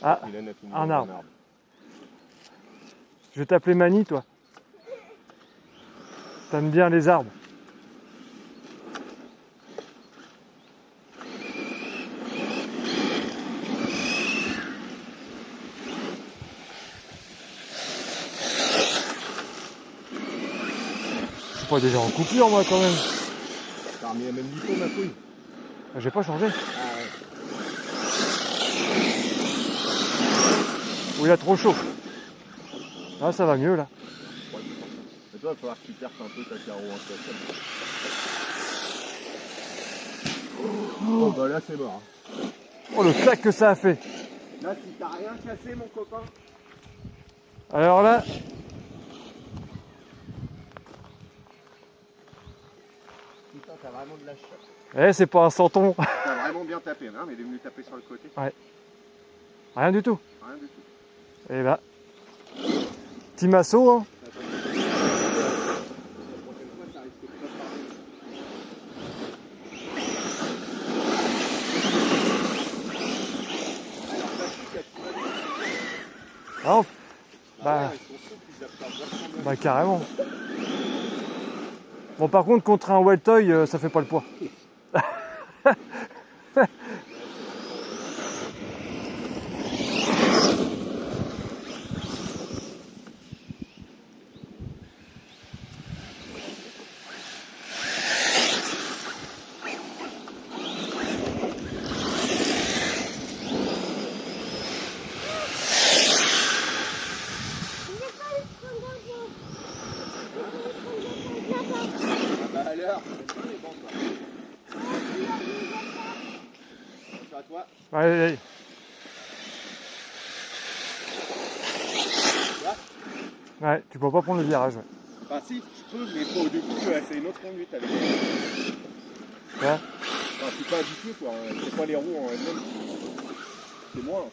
Ah, un arbre. Je vais t'appeler Mani, toi. T'aimes bien les arbres. Je suis pas déjà en coupure, moi, quand même. T'as remis la même lipo, ma couille. J'ai pas changé. Ah ouais. Ou il a trop chaud. Ah, ça va mieux, là. Mais toi, il va falloir que tu perces un peu ta carreau en fait. Oh bah là, c'est mort. Oh, le claque que ça a fait. Là, si t'as rien cassé, mon copain. Alors là... Putain, t'as vraiment de la chatte. Eh, c'est pas un santon. T'as vraiment bien tapé, hein, mais il est venu taper sur le côté. Ouais. Rien du tout. Rien du tout. Et bah... Petit masseau, hein. Ah, bah carrément. Bon, par contre, contre un wet toy, ça fait pas le poids. À l'heure, c'est les bandes là. Attention à toi. Allez, allez. Là. Ouais, tu peux pas prendre le virage. Ouais. Enfin si, je peux, mais faut, du coup, c'est une autre conduite avec. Ouais. Enfin, je suis pas habitué quoi, c'est pas les roues en elles-mêmes. C'est moi.